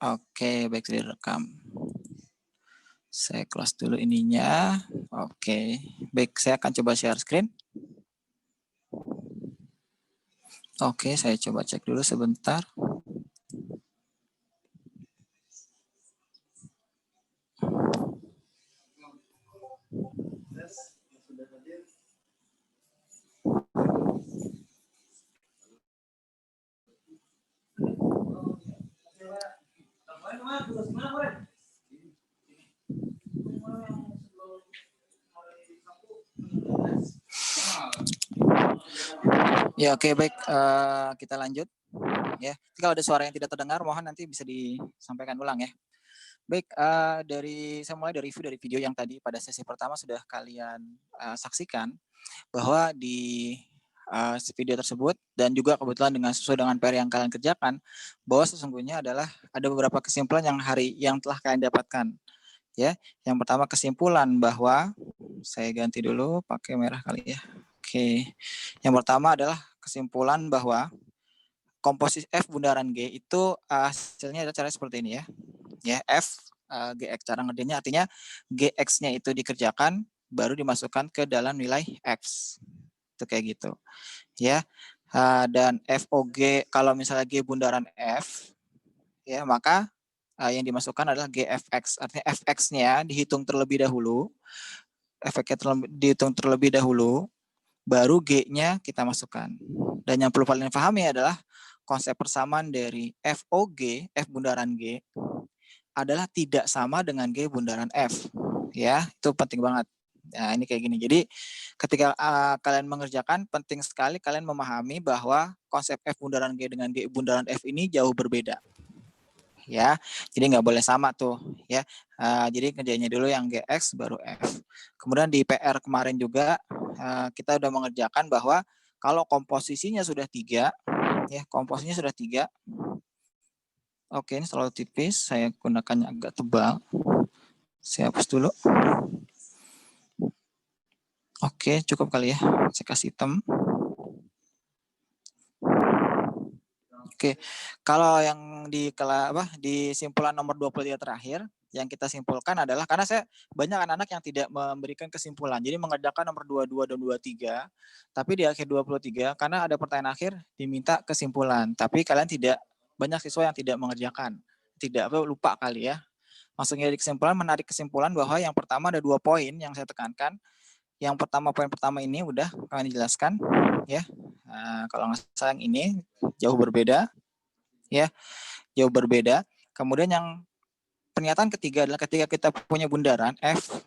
Oke, baik, direkam. Saya close dulu ininya. Oke, baik, saya akan coba share screen. Oke, saya coba cek dulu sebentar. Ya, oke, baik, kita lanjut. Ya, kalau ada suara yang tidak terdengar, mohon nanti bisa disampaikan ulang ya. Baik, saya mulai dari review dari video yang tadi pada sesi pertama sudah kalian saksikan bahwa di video tersebut dan juga kebetulan sesuai dengan PR yang kalian kerjakan, bahwa sesungguhnya adalah ada beberapa kesimpulan yang telah kalian dapatkan. Ya, yang pertama kesimpulan bahwa saya ganti dulu pakai merah kali ya. Oke, yang pertama adalah kesimpulan bahwa komposisi F bundaran G itu hasilnya adalah cara seperti ini ya. Ya, F GX, cara ngerjainnya artinya GX-nya itu dikerjakan baru dimasukkan ke dalam nilai X. Itu kayak gitu. Ya. Dan FOG kalau misalnya G bundaran F ya, maka yang dimasukkan adalah GFX. Artinya FX-nya dihitung terlebih dahulu. Efeknya dihitung terlebih dahulu, baru G-nya kita masukkan. Dan yang perlu kalian pahami adalah konsep persamaan dari FOG, F bundaran G, adalah tidak sama dengan G bundaran F. Ya, itu penting banget. Nah, ini kayak gini. Jadi, ketika kalian mengerjakan, penting sekali kalian memahami bahwa konsep F bundaran G dengan G bundaran F ini jauh berbeda. Ya, jadi nggak boleh sama tuh. Ya, jadi kerjanya dulu yang GX baru F. Kemudian di PR kemarin juga kita udah mengerjakan bahwa kalau komposisinya sudah 3, ya komposisinya sudah 3. Oke, ini terlalu tipis, saya gunakannya agak tebal. Saya hapus dulu. Oke, cukup kali ya. Saya kasih hitam. Oke, kalau yang di simpulan nomor 23 terakhir, yang kita simpulkan adalah karena banyak anak-anak yang tidak memberikan kesimpulan. Jadi mengerjakan nomor 22 dan 23, tapi di akhir 23 karena ada pertanyaan akhir diminta kesimpulan. Tapi kalian banyak siswa yang tidak mengerjakan. Lupa kali ya. Maksudnya di kesimpulan, menarik kesimpulan bahwa yang pertama ada 2 poin yang saya tekankan. Yang pertama, poin pertama ini udah kalian jelaskan ya. Kalau nggak salah yang ini jauh berbeda ya, jauh berbeda. Kemudian yang pernyataan ketiga adalah ketika kita punya bundaran F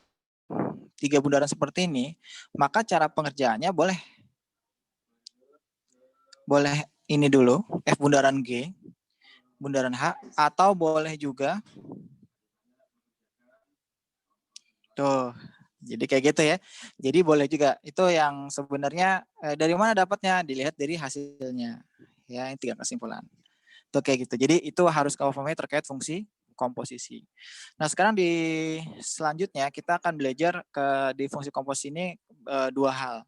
3 bundaran seperti ini, maka cara pengerjaannya boleh ini dulu F bundaran G, bundaran H, atau boleh juga tuh. Jadi kayak gitu ya. Jadi boleh juga. Itu yang sebenarnya dari mana dapatnya? Dilihat dari hasilnya. Ya, ini 3 kesimpulan. Itu kayak gitu. Jadi itu harus kamu pahami terkait fungsi komposisi. Nah, sekarang selanjutnya kita akan belajar di fungsi komposisi ini 2 hal.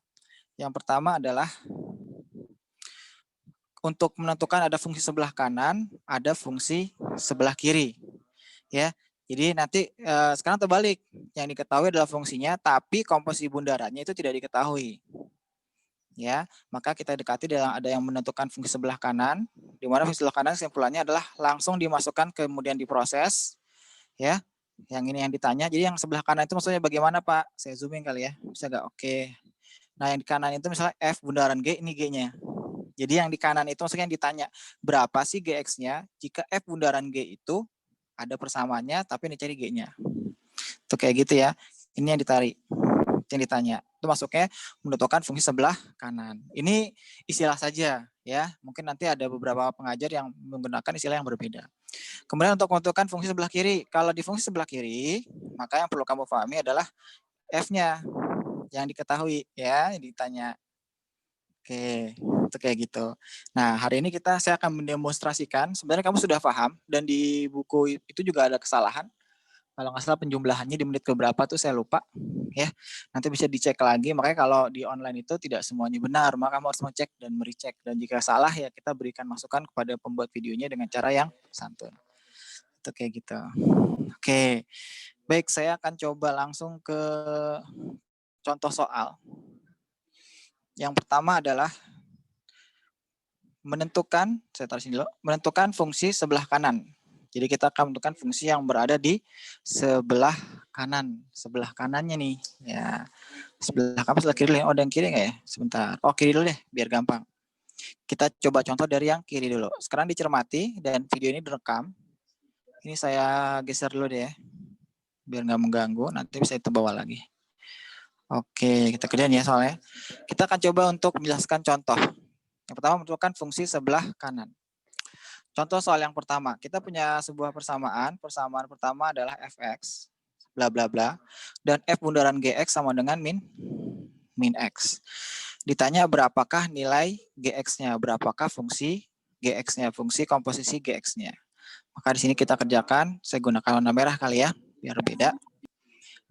Yang pertama adalah untuk menentukan ada fungsi sebelah kanan, ada fungsi sebelah kiri. Ya. Jadi nanti sekarang terbalik, yang diketahui adalah fungsinya, tapi komposisi bundarannya itu tidak diketahui. Ya, maka kita dekati ada yang menentukan fungsi sebelah kanan, di mana fungsi sebelah kanan kesimpulannya adalah langsung dimasukkan kemudian diproses. Ya, yang ini yang ditanya. Jadi yang sebelah kanan itu maksudnya bagaimana Pak? Saya zooming kali ya, bisa nggak? Oke. Nah yang di kanan itu misalnya F bundaran G, ini G-nya. Jadi yang di kanan itu maksudnya yang ditanya, berapa sih GX-nya jika F bundaran G itu ada persamaannya tapi dicari G-nya. Itu kayak gitu ya. Ini yang yang ditanya. Itu masuknya menentukan fungsi sebelah kanan. Ini istilah saja ya. Mungkin nanti ada beberapa pengajar yang menggunakan istilah yang berbeda. Kemudian untuk menentukan fungsi sebelah kiri. Kalau di fungsi sebelah kiri, maka yang perlu kamu pahami adalah F-nya yang diketahui ya, yang ditanya. Oke, itu kayak gitu. Nah, hari ini saya akan mendemonstrasikan. Sebenarnya kamu sudah paham dan di buku itu juga ada kesalahan. Kalau nggak salah penjumlahannya di menit keberapa tuh saya lupa. Ya, nanti bisa dicek lagi. Makanya kalau di online itu tidak semuanya benar, maka kamu harus mengecek dan merecek. Dan jika salah ya kita berikan masukan kepada pembuat videonya dengan cara yang santun. Itu kayak gitu. Oke. Baik, saya akan coba langsung ke contoh soal. Yang pertama adalah menentukan, saya taruh sini dulu, menentukan fungsi sebelah kanan. Jadi kita akan menentukan fungsi yang berada di sebelah kanan. Sebelah kanannya nih. Ya, sebelah kanan, sebelah kiri. Oh, dan kiri nggak ya? Sebentar. Oh, kiri dulu deh, biar gampang. Kita coba contoh dari yang kiri dulu. Sekarang dicermati dan video ini direkam. Ini saya geser dulu deh, biar nggak mengganggu. Nanti bisa itu bawa lagi. Oke, kita kerjain ya soalnya. Kita akan coba untuk menjelaskan contoh. Yang pertama menentukan fungsi sebelah kanan. Contoh soal yang pertama, kita punya sebuah persamaan. Persamaan pertama adalah fx, bla bla bla, dan f bundaran gx sama dengan min x. Ditanya berapakah nilai gx-nya, berapakah fungsi gx-nya, fungsi komposisi gx-nya. Maka di sini kita kerjakan, saya gunakan warna merah kali ya, biar beda.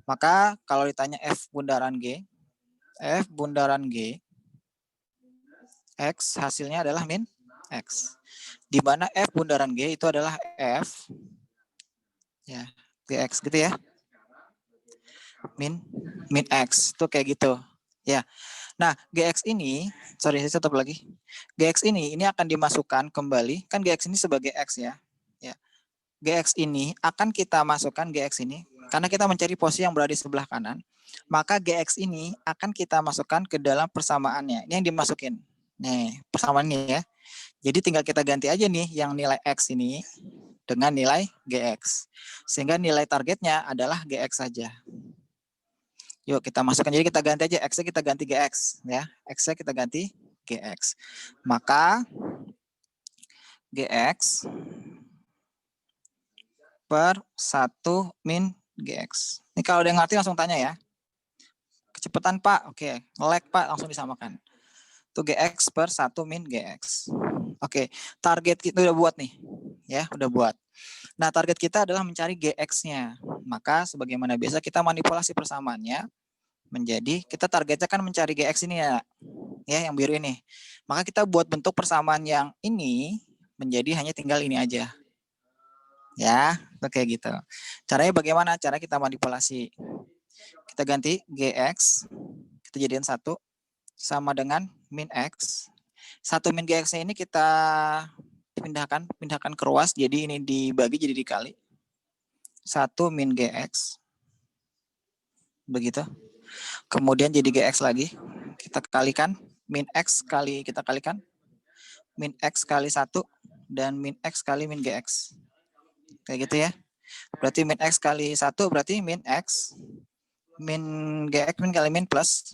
Maka kalau ditanya f bundaran g x hasilnya adalah min x. Di mana f bundaran g itu adalah f ya gx gitu ya. Min x itu kayak gitu. Ya. Nah, gx ini, sorry saya tutup lagi. Gx ini akan dimasukkan kembali, kan gx ini sebagai x ya. Ya. Gx ini akan kita masukkan gx ini karena kita mencari posisi yang berada di sebelah kanan. Maka gx ini akan kita masukkan ke dalam persamaannya. Ini yang dimasukin. Nih, persamaannya ya. Jadi tinggal kita ganti aja nih yang nilai x ini dengan nilai gx. Sehingga nilai targetnya adalah gx saja. Yuk kita masukkan, jadi kita ganti aja x-nya kita ganti gx ya. X-nya kita ganti gx. Maka gx per 1 min gx. Ini kalau ada yang ngerti langsung tanya ya. Kecepatan Pak, oke. Lag Pak, langsung disamakan. Itu gx per 1 min gx. Oke, target kita udah buat nih. Ya, udah buat. Nah, target kita adalah mencari gx-nya. Maka sebagaimana biasa kita manipulasi persamaannya menjadi, kita targetnya kan mencari gx ini ya. Ya, yang biru ini. Maka kita buat bentuk persamaan yang ini menjadi hanya tinggal ini aja. Ya, kayak gitu. Caranya bagaimana? Cara kita manipulasi. Kita ganti gx, kita jadikan 1 sama dengan min x. 1 min gx-nya ini kita pindahkan ke ruas, jadi ini dibagi jadi dikali. 1 min gx. Begitu. Kemudian jadi gx lagi. Kita kalikan. Min x kali kita kalikan. Min x kali 1 dan min x kali min gx. Kayak gitu ya. Berarti min x kali 1 berarti min x. Min gx min kali min plus.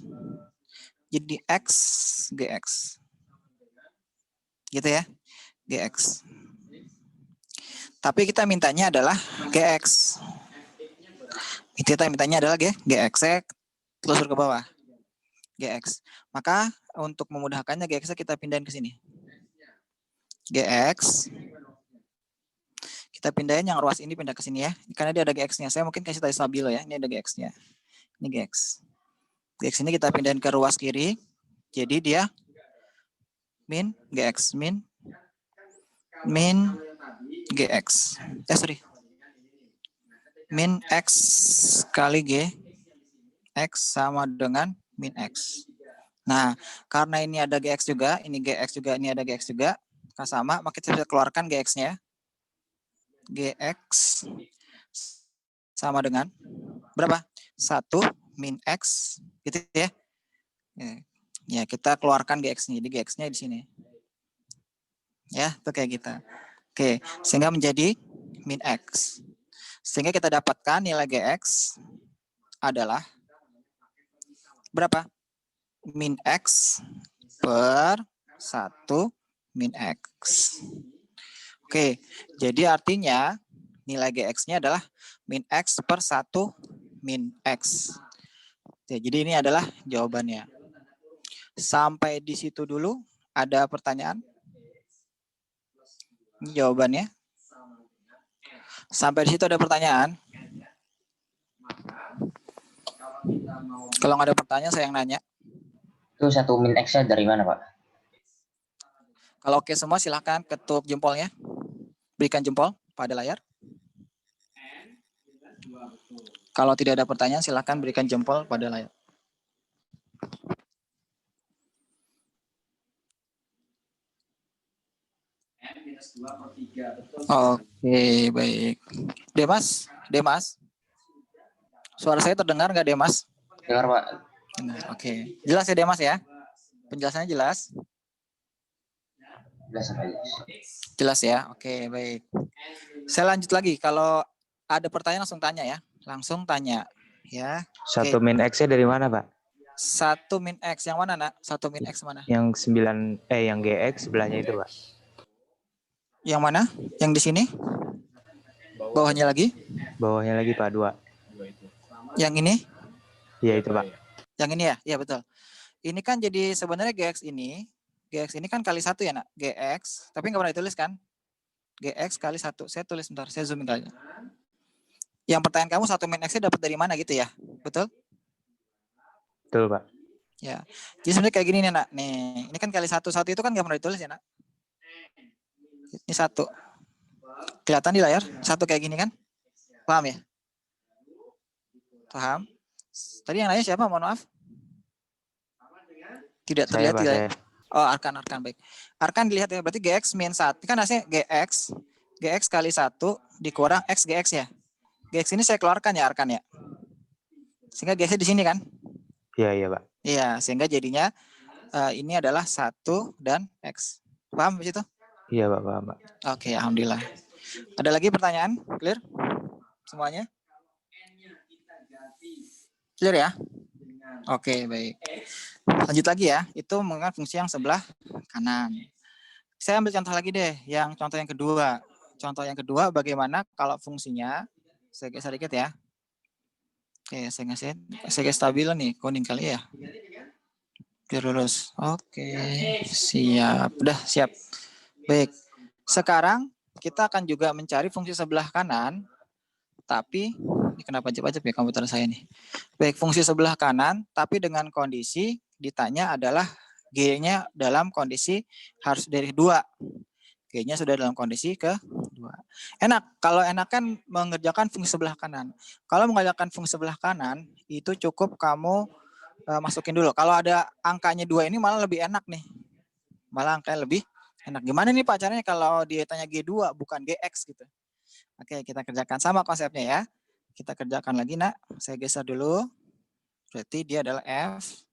Jadi x gx. Gitu ya. Gx. Tapi kita mintanya adalah gx. Kita mintanya adalah gx. Saya telusur ke bawah. Gx. Maka untuk memudahkannya gx kita pindahin ke sini. Gx. Kita pindahin yang ruas ini pindah ke sini ya. Karena dia ada gx-nya. Saya mungkin kasih tadi stabilo ya. Ini ada gx-nya. Ini gx. Gx ini kita pindahin ke ruas kiri. Jadi dia min gx. Min gx. Sorry. Min x kali g. X sama dengan min x. Nah, karena ini ada gx juga, ini gx juga, ini ada gx juga, sama, maka kita bisa keluarkan gx-nya. Gx sama dengan berapa? 1 min x, gitu ya. Ya, kita keluarkan gx-nya. Jadi gx-nya di sini. Ya, itu kayak gitu. Oke, sehingga menjadi min x. Sehingga kita dapatkan nilai gx adalah berapa? Min x per 1 min x. Oke, jadi artinya nilai gx-nya adalah min x per 1 min x. Oke, jadi ini adalah jawabannya. Sampai di situ dulu, ada pertanyaan? Ini jawabannya. Sampai di situ ada pertanyaan? Kalau nggak ada pertanyaan, saya yang nanya. Itu 1 min x-nya dari mana, Pak? Kalau oke semua, silahkan ketuk jempolnya. Berikan jempol pada layar. Kalau tidak ada pertanyaan, silakan berikan jempol pada layar. Oke, baik. Demas. Suara saya terdengar nggak, Demas? Dengar, Pak. Oke. Jelas ya, Demas ya? Penjelasannya jelas? Jelas ya? Oke, baik. Saya lanjut lagi. Kalau ada pertanyaan langsung tanya ya. Langsung tanya. Ya. 1 min X-nya dari mana, Pak? 1 min X. Yang mana, Nak? 1 min X mana? Yang yang GX sebelahnya itu, Pak. Yang mana? Yang di sini? Bawahnya lagi? Bawahnya lagi, Pak, 2. Yang ini? Iya, itu, Pak. Yang ini ya? Iya, betul. Ini kan jadi sebenarnya GX ini kan kali 1 ya, Nak? GX, tapi nggak pernah ditulis kan? GX kali 1. Saya tulis bentar, saya zoom kali. Yang pertanyaan kamu 1 min X-nya dapat dari mana gitu ya? Betul? Betul, Pak. Ya. Jadi sebenarnya kayak gini nih, Nak. Nih, ini kan kali 1. 1 itu kan nggak pernah ditulis ya, Nak? Ini 1. Kelihatan di layar? 1 kayak gini kan? Paham ya? Paham? Tadi yang nanya siapa? Mohon maaf. Tidak terlihat tidak. Oh, Arkan baik. Arkan dilihat ya, berarti GX min 1. Kan hasilnya GX kali 1 dikurang X GX ya. GX ini saya keluarkan ya, Arkan ya. Sehingga GX di sini kan? Iya, Pak. Iya, sehingga jadinya ini adalah 1 dan X. Paham di situ? Iya, Pak, paham, Pak. Oke, alhamdulillah. Ada lagi pertanyaan? Clear? Semuanya? Clear ya? Oke, baik. Lanjut lagi ya. Itu menggunakan fungsi yang sebelah kanan. Saya ambil contoh lagi deh, yang contoh yang kedua. Contoh yang kedua bagaimana kalau fungsinya, saya geser dikit ya. Oke, saya geser stabil nih, kuning kali ya. Biar lurus. Oke, siap. Udah siap. Baik. Sekarang kita akan juga mencari fungsi sebelah kanan, tapi ini kenapa ajab-ajab ya komputer saya nih. Baik, fungsi sebelah kanan, tapi dengan kondisi ditanya adalah G-nya dalam kondisi harus dari 2. G-nya sudah dalam kondisi ke-2. Enak, kalau enak kan mengerjakan fungsi sebelah kanan. Kalau mengerjakan fungsi sebelah kanan, itu cukup kamu masukin dulu. Kalau ada angkanya 2 ini malah lebih enak nih. Malah angkanya lebih enak. Gimana nih Pak caranya kalau dia tanya G2 bukan GX gitu. Oke, kita kerjakan sama konsepnya ya. Kita kerjakan lagi, Nak. Saya geser dulu. Berarti dia adalah F.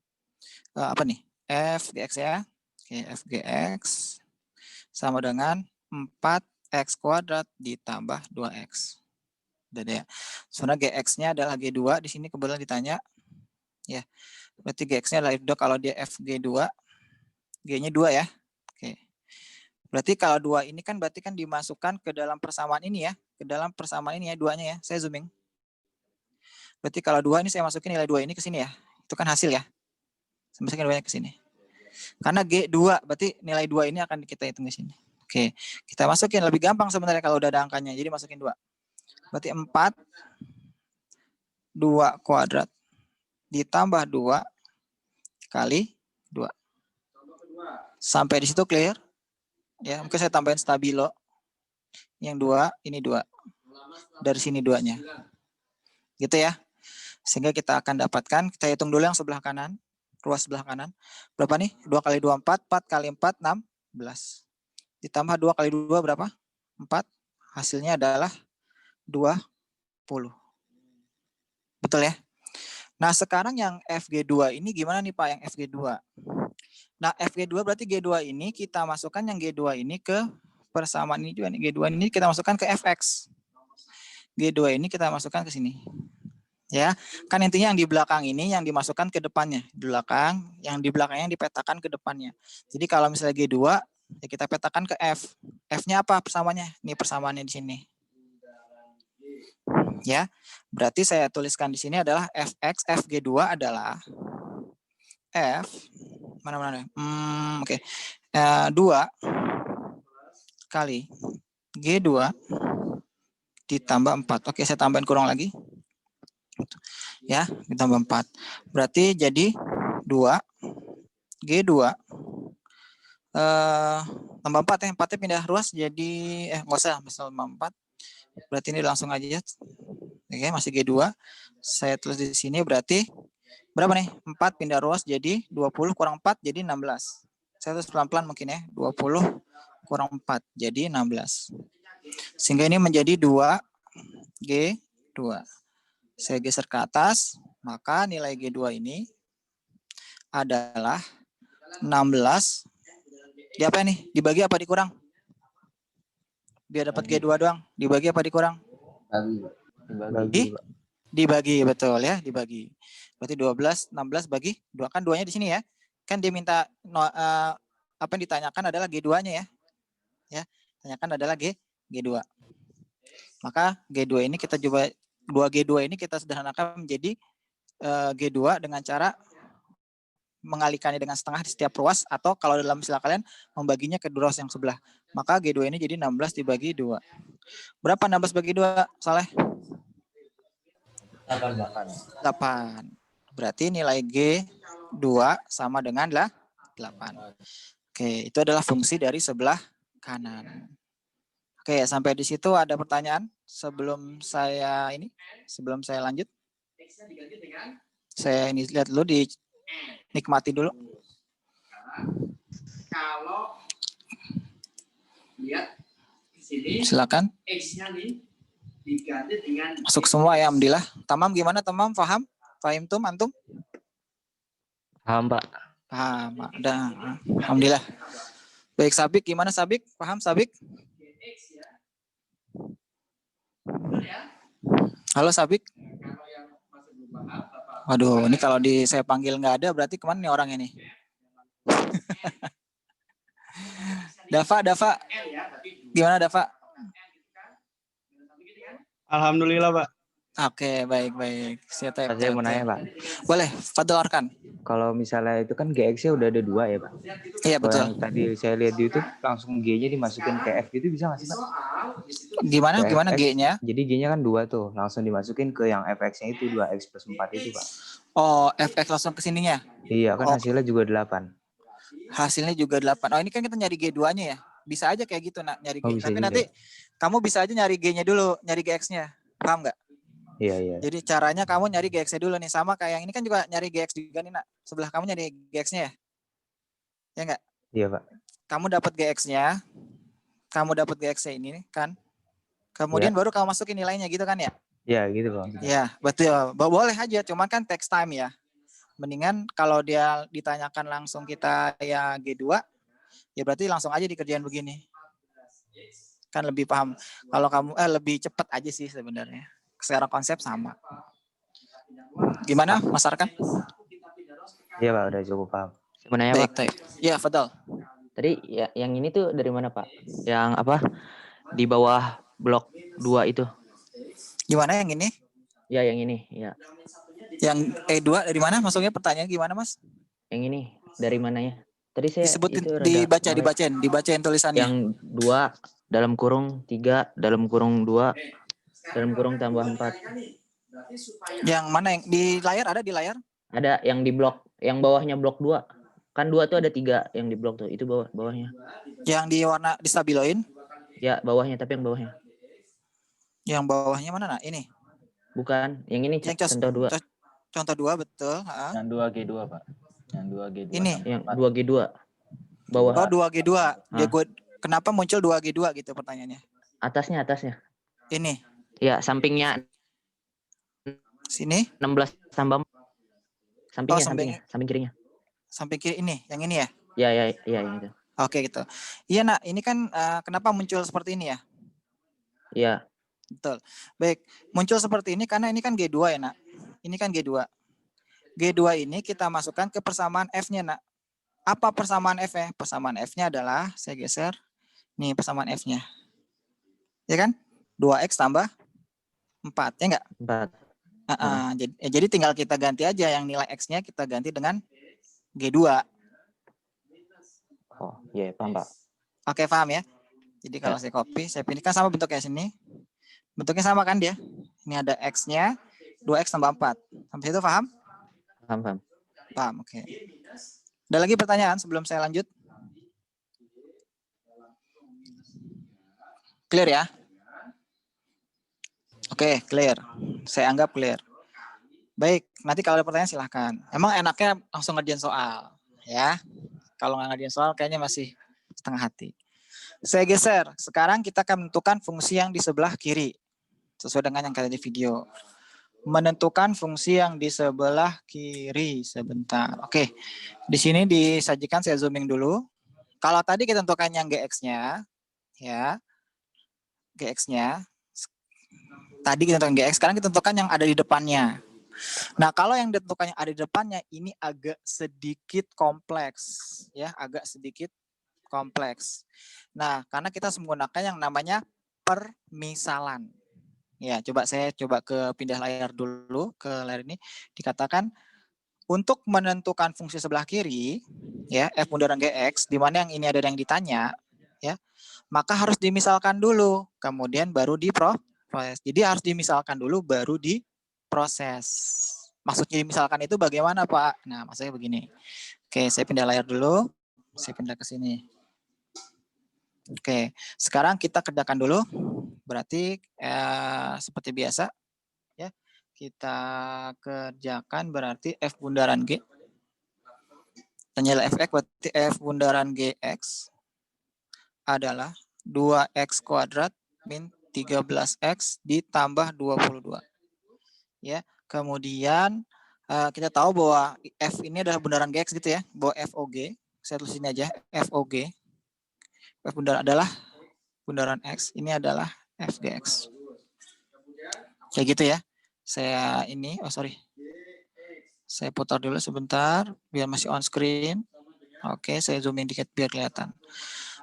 Apa nih? F GX ya. Oke, F GX sama dengan 4X kuadrat ditambah 2X. Udah deh. Sebenarnya GX-nya adalah G2. Di sini kebetulan ditanya. Ya. Berarti GX-nya adalah 2 kalau dia F G2. G-nya 2 ya. Oke. Berarti kalau 2 ini kan berarti kan dimasukkan ke dalam persamaan ini ya. Ke dalam persamaan ini ya, 2-nya ya. Saya zooming. Berarti kalau 2 ini saya masukin nilai 2 ini ke sini ya. Itu kan hasil ya. Saya masukin 2-nya ke sini. Karena G2, berarti nilai 2 ini akan kita hitung di sini. Oke, kita masukin. Lebih gampang sebenarnya kalau udah ada angkanya. Jadi masukin 2. Berarti 4, 2 kuadrat ditambah 2 kali 2. Sampai di situ clear? Ya, mungkin saya tambahin stabilo. Yang 2, ini 2. Dari sini 2-nya. Gitu ya. Sehingga kita akan dapatkan, kita hitung dulu yang sebelah kanan. Ruas sebelah kanan. Berapa nih? 2 kali 2, 4. 4 kali 4, 16. Ditambah 2 kali 2 berapa? 4. Hasilnya adalah 20. Betul ya? Nah, sekarang yang FG2 ini gimana nih Pak yang FG2? Nah, FG2 berarti G2 ini kita masukkan yang G2 ini ke persamaan ini juga nih. G2 ini kita masukkan ke Fx. G2 ini kita masukkan ke sini. Ya, kan intinya yang di belakang ini yang dimasukkan ke depannya. Di belakang, yang di belakangnya yang dipetakan ke depannya. Jadi kalau misalnya G2, ya kita petakan ke F. F-nya apa persamaannya? Ini persamaannya di sini. Ya, berarti saya tuliskan di sini adalah Fx, Fg2 adalah F, mana-mana. Oke. 2 kali G2 ditambah 4. Oke, saya tambahin kurang lagi. Ya, ditambah 4. Berarti jadi 2 G2 tambah 4 ya. 4-nya pindah ruas jadi enggak usah, misal 4. Berarti ini langsung aja Oke, masih G2. Saya tulis di sini berarti berapa nih? 4 pindah ruas jadi 20 kurang 4 jadi 16. Saya tulis pelan-pelan mungkin ya. 20 kurang 4 jadi 16. Sehingga ini menjadi 2G2. Saya geser ke atas, maka nilai G2 ini adalah 16. Di apa nih? Dibagi apa dikurang? Biar dapat G2 doang. Dibagi apa dikurang? Bagi, Pak. Dibagi, betul ya, dibagi. Berarti 16 bagi 2, kan 2-nya di sini ya. Kan dia minta apa yang ditanyakan adalah G2-nya ya. Ya, tanyakan adalah G2. Maka G2 ini kita coba 2G2 ini kita sederhanakan menjadi G2 dengan cara mengalihkannya dengan setengah di setiap ruas, atau kalau dalam istilah kalian membaginya ke ruas yang sebelah. Maka G2 ini jadi 16 dibagi 2. Berapa 16 bagi 2, Saleh? 8. Berarti nilai G2 sama dengan 8. Oke, itu adalah fungsi dari sebelah kanan. Oke, sampai di situ ada pertanyaan sebelum saya lanjut. Saya ini lihat dulu, nikmati dulu. Kalau lihat di sini, silakan. X-nya nih diganti dengan masuk semua ya, alhamdulillah. Tamam gimana, Tamam? Paham? Fahim tum antum? Paham, Pak. Paham. Udah. Alhamdulillah. Baik, Sabik gimana, Sabik? Paham, Sabik? Halo, Sabik. Waduh, ini kalau saya panggil nggak ada, berarti kemana nih orang ini? Dava, gimana Dava? Alhamdulillah, Pak. Oke, baik. Saya mau nanya, Pak. Boleh, Fadil Arkan. Kalau misalnya itu kan GX-nya udah ada 2 ya, Pak? Iya, Kalau betul. yang tadi saya lihat di YouTube langsung G-nya dimasukin ke F gitu bisa nggak sih, Pak? Gimana Ke G-nya? Jadi G-nya kan 2 tuh, langsung dimasukin ke yang FX-nya itu 2X plus 4 itu, Pak. Oh, FX langsung ke sininya? Iya, kan hasilnya juga 8. Hasilnya juga 8. Oh, ini kan kita nyari G2-nya ya. Bisa aja kayak gitu, nak, nyari G. Tapi juga. nanti kamu bisa aja nyari G-nya dulu, nyari GX-nya. Paham nggak? Iya. Jadi caranya kamu nyari GX-nya dulu nih. Sama kayak yang ini kan juga nyari GX juga nih, nak. Sebelah kamu nyari GX-nya ya? Ya nggak? Iya, Pak. Kamu dapat GX-nya. Kamu dapat GX-nya ini kan. Kemudian baru kamu masukin nilainya gitu kan ya? Iya, gitu, Pak. Iya, betul. Boleh aja, cuman kan text time ya. Mendingan kalau dia ditanyakan langsung kita ya G2, ya berarti langsung aja dikerjain begini. Kan lebih paham. Kalau kamu lebih cepat aja sih sebenarnya. Secara konsep sama. Gimana, Mas Arkan? Iya, Pak, udah cukup paham. Sebenarnya, Pak. Iya, Fadal. Tadi ya, yang ini tuh dari mana, Pak? Yang apa? Di bawah blok 2 itu. Gimana yang ini? Ya, yang ini, ya. Yang E2 dari mana? Maksudnya pertanyaan gimana, Mas? Yang ini dari mananya? Tadi saya disebutin, itu dibacain tulisannya. Yang 2 dalam kurung 3 dalam kurung 2 dalam kurung tambah 4. Yang mana yang di layar, ada di layar? Ada yang di blok, yang bawahnya blok 2. Kan 2 tuh ada 3 yang di blok tuh. Itu bawahnya. Yang di warna distabiloin? Ya, bawahnya, tapi yang bawahnya. Yang bawahnya mana, nak? Ini? Bukan, yang ini contoh 2. Contoh 2, betul. Yang 2G2, Pak. Yang 2G2. Ini? Yang 2G2. Bawah. Oh, 2G2. Ya, kenapa muncul 2G2 gitu pertanyaannya? Atasnya. Ini? Ya, sampingnya. Sini? 16 tambah. Samping kirinya. Samping kiri ini, yang ini ya? Ya, yang itu. Oke, gitu. Iya, nak, ini kan kenapa muncul seperti ini ya? Iya. Betul. Baik, muncul seperti ini karena ini kan G2 ya, nak. Ini kan G2. G2 ini kita masukkan ke persamaan F-nya, nak. Apa persamaan F-nya? Persamaan F-nya adalah, saya geser. Nih, persamaan F-nya. Ya kan? 2X tambah 4, ya enggak? 4. Jadi tinggal kita ganti aja yang nilai X-nya, kita ganti dengan G2. Oh, iya, paham, Pak. Oke, paham ya? Jadi kalau saya copy, saya pilih kan sama bentuknya sini. Bentuknya sama kan dia? Ini ada X-nya, 2X tambah 4. Sampai situ paham? Paham. Paham, oke. Ada lagi pertanyaan sebelum saya lanjut? Clear ya? Oke, clear. Saya anggap clear. Baik, nanti kalau ada pertanyaan silahkan. Emang enaknya langsung ngerjain soal, ya. Kalau nggak ngerjain soal kayaknya masih setengah hati. Saya geser. Sekarang kita akan menentukan fungsi yang di sebelah kiri. Sesuai dengan yang kalian di video. Menentukan fungsi yang di sebelah kiri. Sebentar. Oke, di sini disajikan, saya zooming dulu. Kalau tadi kita tentukan yang GX-nya, ya, GX-nya. Tadi kita tentukan GX, sekarang kita tentukan yang ada di depannya. Nah, kalau yang ditentukan yang ada di depannya ini agak sedikit kompleks, ya, agak sedikit kompleks. Nah, karena kita menggunakan yang namanya permisalan. Ya, saya coba ke pindah layar dulu ke layar ini. Dikatakan untuk menentukan fungsi sebelah kiri, ya, f bundaran gx, di mana yang ini ada yang ditanya, ya, maka harus dimisalkan dulu, kemudian baru diproses. Jadi harus dimisalkan dulu, baru diproses. Maksudnya dimisalkan itu bagaimana, Pak? Nah, maksudnya begini. Oke, saya pindah layar dulu. Saya pindah ke sini. Oke, sekarang kita kerjakan dulu. Berarti seperti biasa, ya, kita kerjakan berarti f bundaran g. Nilai fx berarti f bundaran gx adalah 2x kuadrat min 13x ditambah 22. Ya, kemudian kita tahu bahwa f ini adalah bundaran gx gitu ya, bahwa FOG. Saya tulis ini aja, FOG. F bundaran adalah bundaran x, ini adalah fgx. Kayak gitu ya. Saya ini, saya putar dulu sebentar biar masih on screen. Oke, saya zoom in dikit biar kelihatan.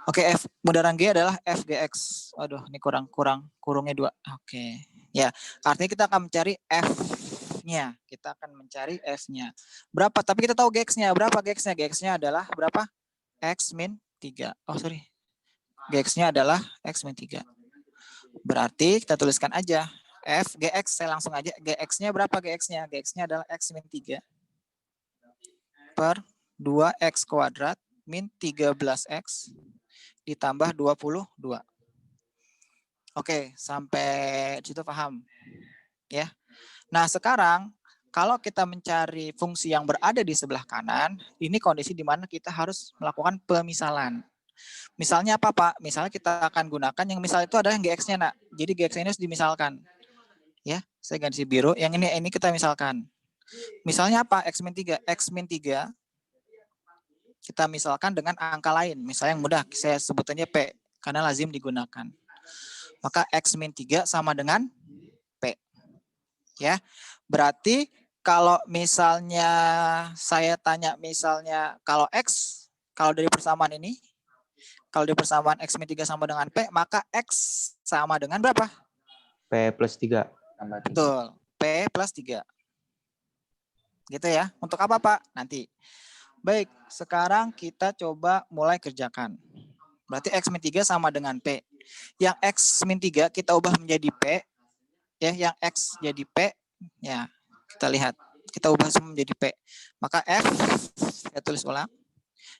Oke, F bundaran G adalah FGX. Aduh, ini kurungnya 2. Oke. Ya, artinya kita akan mencari F-nya. Kita akan mencari F-nya. Berapa? Tapi kita tahu GX-nya. Berapa GX-nya? GX-nya adalah berapa? X min 3. GX-nya adalah X min 3. Berarti kita tuliskan aja. F GX, saya langsung aja. GX-nya berapa GX-nya? GX-nya adalah X min 3 per 2X kuadrat min 13X ditambah 22. Oke, sampai situ paham? Ya. Nah, sekarang kalau kita mencari fungsi yang berada di sebelah kanan, ini kondisi di mana kita harus melakukan pemisalan. Misalnya apa, Pak? Misalnya kita akan gunakan yang misal itu adalah yang GX-nya, Nak. Jadi GX-nya ini harus dimisalkan. Ya, saya ganti biru. Yang ini kita misalkan. Misalnya apa? X min 3. X min 3 kita misalkan dengan angka lain. Misalnya yang mudah, saya sebutannya P. Karena lazim digunakan. Maka X min 3 sama dengan P. Ya, berarti kalau misalnya saya tanya misalnya kalau X, kalau dari persamaan ini, kalau dari persamaan X min 3 sama dengan P, maka X sama dengan berapa? P plus 3. Betul, P plus 3. Gitu ya. Untuk apa, Pak? Nanti. Baik, sekarang kita coba mulai kerjakan. Berarti X min 3 sama dengan P. Yang X min 3 kita ubah menjadi P. Ya, yang X jadi P. Ya, kita lihat. Kita ubah semua menjadi P. Maka F, saya tulis ulang.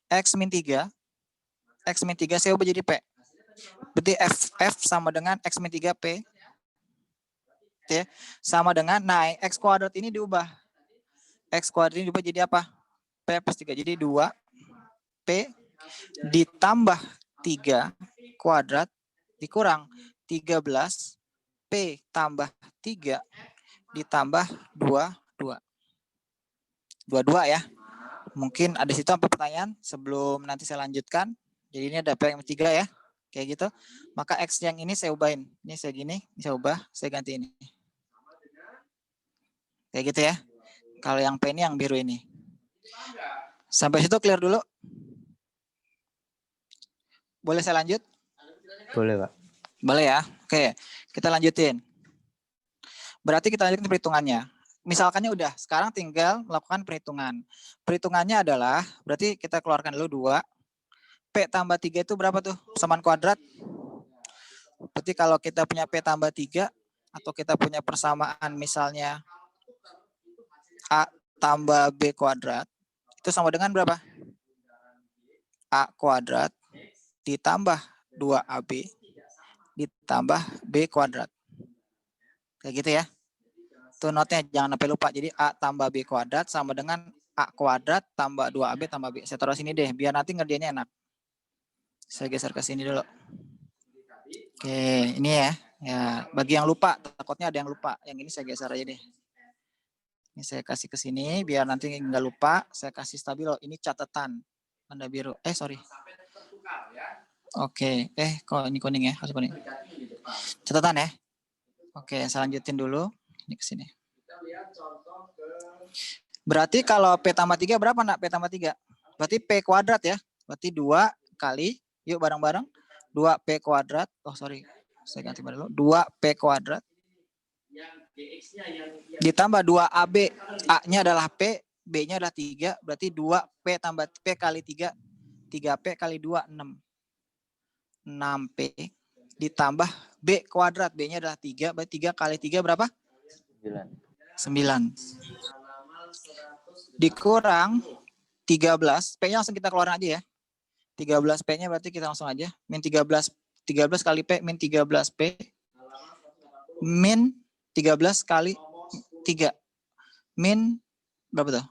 X min 3. X min 3 saya ubah jadi P. Berarti F sama dengan X min 3 P. Ya, sama dengan, nah X kuadrat ini diubah. X kuadrat ini diubah jadi apa? P plus 3. Jadi 2 P ditambah 3 kuadrat dikurang 13 P tambah 3 ditambah 22 ya. Mungkin ada situ apa pertanyaan sebelum nanti saya lanjutkan. Jadi ini ada P yang 3 ya. Kayak gitu. Maka X yang ini saya ubahin. Ini saya gini, ini saya ubah, saya ganti ini. Kayak gitu ya. Kalau yang P ini yang biru ini. Sampai situ clear dulu. Boleh saya lanjut? Boleh, Pak. Boleh ya. Oke, kita lanjutin. Berarti kita lanjutin perhitungannya. Misalkannya udah, sekarang tinggal melakukan perhitungan. Perhitungannya adalah, berarti kita keluarkan dulu 2. P tambah 3 itu berapa tuh? Persamaan kuadrat. Berarti kalau kita punya P tambah 3, atau kita punya persamaan misalnya A tambah B kuadrat, itu sama dengan berapa? A kuadrat ditambah 2AB ditambah B kuadrat. Kayak gitu ya. Tuh note-nya jangan sampai lupa. Jadi A tambah B kuadrat sama dengan A kuadrat tambah 2AB tambah B. Saya taruh sini deh, biar nanti ngerjainnya enak. Saya geser ke sini dulu. Oke, ini ya. Ya, bagi yang lupa, takutnya ada yang lupa. Yang ini saya geser aja deh. Ini saya kasih ke sini, biar nanti nggak lupa. Saya kasih stabilo. Ini catatan. Tanda biru. Sorry. Oke. Kok ini kuning ya? Harus kuning. Catatan ya. Oke, saya lanjutin dulu. Ini ke sini. Berarti kalau P tambah 3 berapa nak? P tambah 3. Berarti P kuadrat ya. Berarti 2 kali, yuk bareng-bareng. 2P kuadrat. Oh sorry, saya ganti dulu. 2P kuadrat. Ditambah 2AB. A-nya adalah P, B-nya adalah 3. Berarti 2P tambah P kali 3. 3P kali 2, 6. 6P. Ditambah B kuadrat. B-nya adalah 3. Berarti 3 kali 3 berapa? 9. Dikurang 13. P-nya langsung kita keluarin aja ya. 13 P-nya berarti kita langsung aja. Min 13 kali P, min 13P. Min 13 kali 3. Min berapa tuh?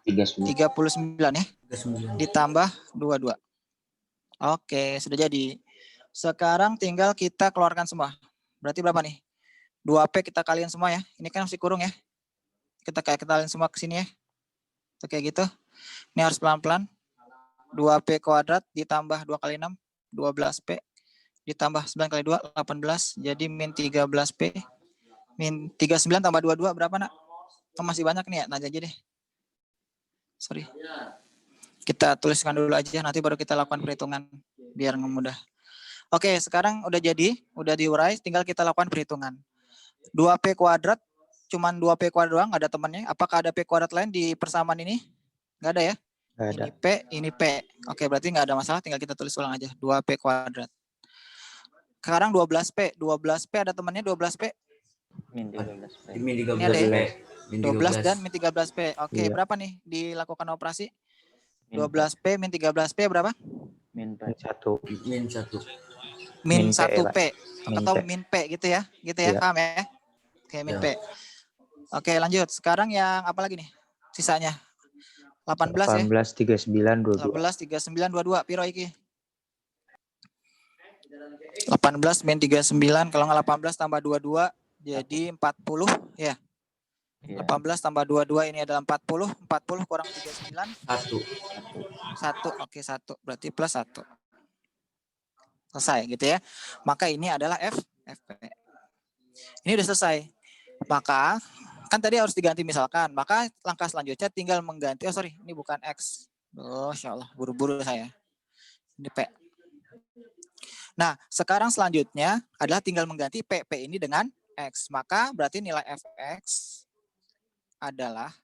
39 ya. Ditambah 22. Oke, sudah jadi. Sekarang tinggal kita keluarkan semua. Berarti berapa nih? 2P kita kalian semua ya. Ini kan masih kurung ya. Kita kalian semua ke sini ya. Kayak gitu. Ini harus pelan-pelan. 2P kuadrat ditambah 2 kali 6, 12P. Ditambah 9 kali 2, 18. Jadi min 13P. Min 39 tambah 22 berapa nak? Masih banyak nih ya, nanya aja deh. Sorry. Kita tuliskan dulu aja, nanti baru kita lakukan perhitungan. Biar mudah. Oke, sekarang udah jadi, udah diurai, tinggal kita lakukan perhitungan. 2P kuadrat, cuman 2P kuadrat doang, nggak ada temannya. Apakah ada P kuadrat lain di persamaan ini? Nggak ada ya? Ini P, ini P. Oke, berarti nggak ada masalah, tinggal kita tulis ulang aja. 2P kuadrat. Sekarang 12P. 12P ada temannya 12P? Min 13P. Min Ini ada 13P. ya? Min 12 dan min 13P. Oke, Iya. berapa nih dilakukan operasi? Min 12P min 13P berapa? Min P. 1. Min 1. Min Min P, 1P. Min Atau P. min P gitu ya? Gitu ya, Iya. paham ya? Oke, min Iya. P. Oke, lanjut. Sekarang yang apa lagi nih? Sisanya? 18 ya? 18, 39, 22. 18, 39, 22. Piro iki? 18 min 39. Kalau nggak 18 tambah 22. Jadi 40 ya. Iya. 18 tambah 22 ini adalah 40. 40 kurang 39. 1. 1. Oke, 1. Berarti plus 1. Selesai gitu ya. Maka ini adalah FP. Ini udah selesai. Maka kan tadi harus diganti misalkan. Maka langkah selanjutnya tinggal mengganti. Oh sorry, ini bukan X. Oh, insya Allah, buru-buru saya. Ini P. Nah, sekarang selanjutnya adalah tinggal mengganti P ini dengan X. Maka berarti nilai Fx adalah,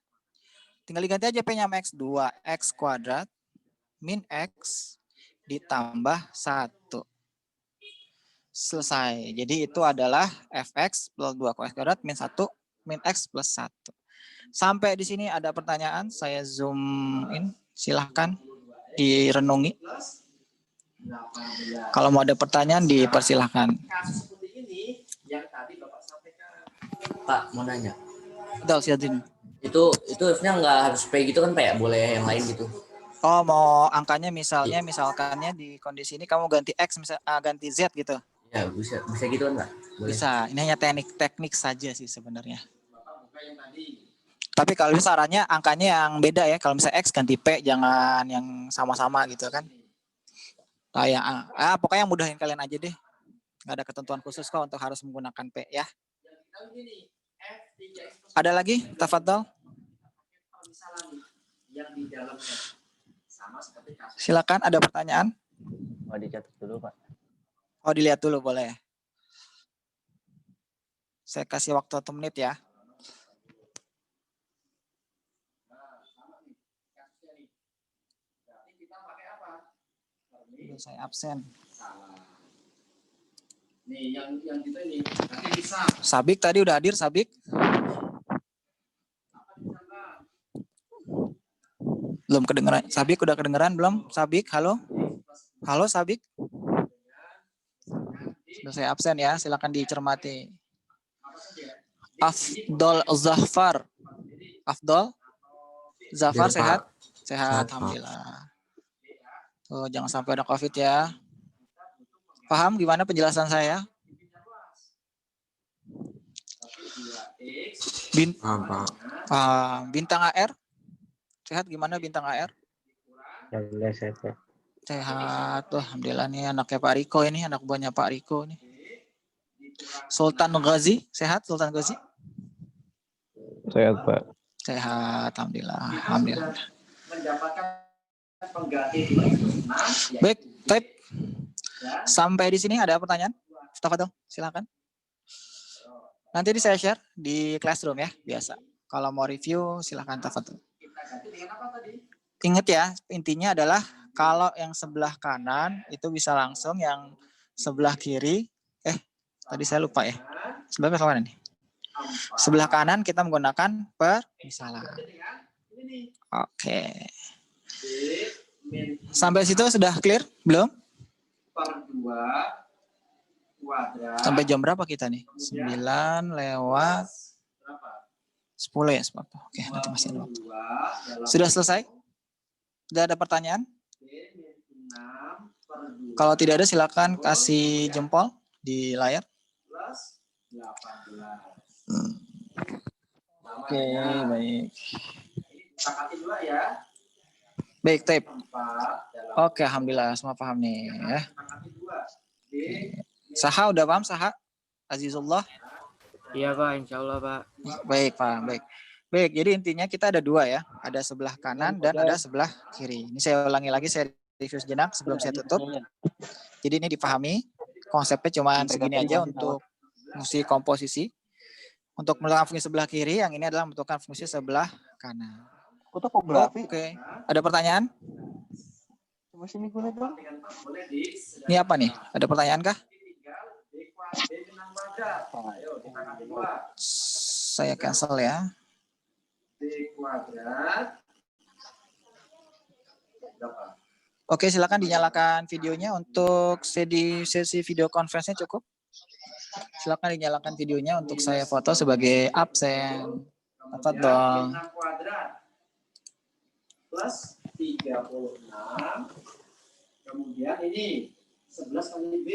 tinggal diganti aja P-nya sama X. 2X kuadrat min X ditambah 1. Selesai. Jadi itu adalah Fx plus 2X kuadrat min 1 min X plus 1. Sampai di sini ada pertanyaan, saya zoom in. Silahkan direnungi. Kalau mau ada pertanyaan dipersilahkan. Pak, mau nanya. Betul, silakan. Itu sebenarnya nggak harus P gitu kan Pak ya? Boleh yang lain gitu. Oh, mau angkanya misalkannya di kondisi ini kamu ganti X, ganti Z gitu. Ya, bisa gitu kan Pak? Boleh. Bisa. Ini hanya teknik saja sih sebenarnya. Tapi kalau sarannya angkanya yang beda ya. Kalau misalnya X ganti P, jangan yang sama-sama gitu kan. Kayak pokoknya yang mudahin kalian aja deh. Nggak ada ketentuan khusus kok untuk harus menggunakan P ya. Ada lagi? Tafadhol. Silakan, ada pertanyaan? Mau dicatat dulu, Pak. Oh, dilihat dulu boleh. Saya kasih waktu 1 menit ya. Saya absen. Nih, yang kita ini nanti bisa. Sabik tadi udah hadir, Sabik? Belum kedengeran. Sabik udah kedengeran belum? Sabik, halo? Halo, Sabik? Sudah saya absen ya, silakan dicermati. Afdol Zafar. Afdol Zafar Iya, sehat? Pak. Sehat, Sehat, Pak. alhamdulillah. Tuh, jangan sampai ada COVID ya. Paham gimana penjelasan saya? Paham, Pak. Bintang AR? Sehat gimana bintang AR? Alhamdulillah sehat, Pak. Sehat. Tuh, alhamdulillah nih anaknya Pak Riko ini, anak buahnya Pak Riko nih. Sultan Ghazi, sehat Sultan Ghazi? Sehat, Pak. Sehat, alhamdulillah. Alhamdulillah. Baik, type. Sampai di sini ada pertanyaan? Tafadhol, silakan. Nanti saya share di classroom ya, biasa. Kalau mau review silakan tafadhol. Ingat ya, intinya adalah kalau yang sebelah kanan itu bisa langsung, yang sebelah kiri, tadi saya lupa ya. Sebelah kanan nih. Sebelah kanan kita menggunakan permisalan. Oke. Sampai situ sudah clear? Belum? Sampai jam berapa kita nih? 9 lewat 10 ya. Oke, nanti masih ada waktu. Sudah selesai? Sudah ada pertanyaan? Kalau tidak ada silakan kasih jempol di layar. Oke, baik. Baik, tape. Oke, alhamdulillah semua paham nih ya. Saha udah paham, Saha? Azizullah? Iya Pak, insya Allah Pak. Baik, Pak. Baik. Baik, jadi intinya kita ada dua ya. Ada sebelah kanan dan ada sebelah kiri. Ini saya ulangi lagi, saya review sejenak sebelum saya tutup. Jadi ini dipahami. Konsepnya cuma segini aja untuk fungsi komposisi. Untuk menentukan fungsi sebelah kiri, yang ini adalah menentukan fungsi sebelah kanan. Oke. Ada pertanyaan? Ini apa nih? Ada pertanyaan kah? Saya cancel ya. Oke, silakan dinyalakan videonya untuk sesi video conference-nya cukup. Silakan dinyalakan videonya untuk saya foto sebagai absen. Tafadhol. Plus 36. Kemudian ini 11 kali B.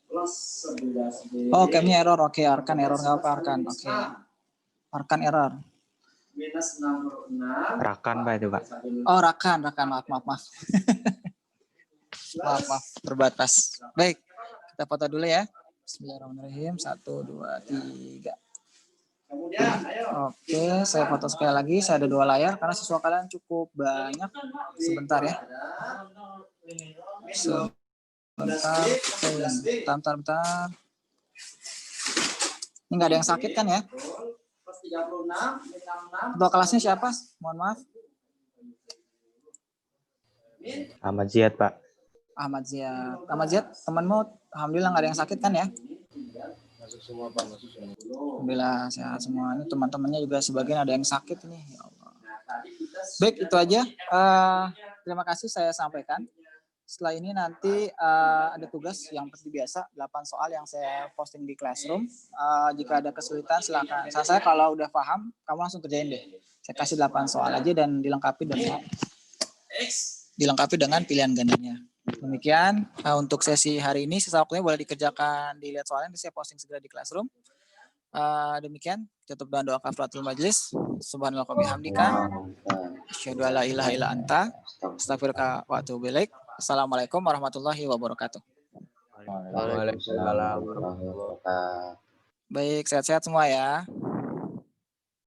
Plus 11B. Oh, kami error. Oke, arkan error nggak apa arkan. Oke. Arkan error. Minus 66. Rakan Pak itu Pak. Oh, rakan. Maaf. maaf, terbatas. Baik, kita foto dulu ya. Bismillahirrahmanirrahim. 1, 2, 3. Kemudian, ayo. Oke, saya foto sekali lagi. Saya ada 2 layar karena siswa kalian cukup banyak. Sebentar ya. Bentar. Ini nggak ada yang sakit kan ya? Plus 36, 66. Ketua kelasnya siapa? Mohon maaf. Ahmad Ziyad Pak. Ahmad Ziyad, temanmu alhamdulillah nggak ada yang sakit kan ya? Alhamdulillah sehat semua. Ini teman-temannya juga sebagian ada yang sakit nih. Ya Allah. Baik, itu aja. Terima kasih saya sampaikan. Setelah ini nanti ada tugas yang seperti biasa, 8 soal yang saya posting di Classroom. Jika ada kesulitan silakan. Saya kalau udah paham, kamu langsung kerjain deh. Saya kasih 8 soal aja dan dilengkapi dengan pilihan gandanya. Demikian untuk sesi hari ini. Sisa waktunya boleh dikerjakan, dilihat soalnya, saya posting segera di Classroom. Demikian, tutup dengan doa kafaratul majlis. Subhanallah wa bihamdika. Asyhadu alla ilaha illa anta. Astaghfiruka wa atubu ilaik. Assalamualaikum warahmatullahi wabarakatuh. Waalaikumsalam warahmatullahi wabarakatuh. Baik, sehat-sehat semua ya.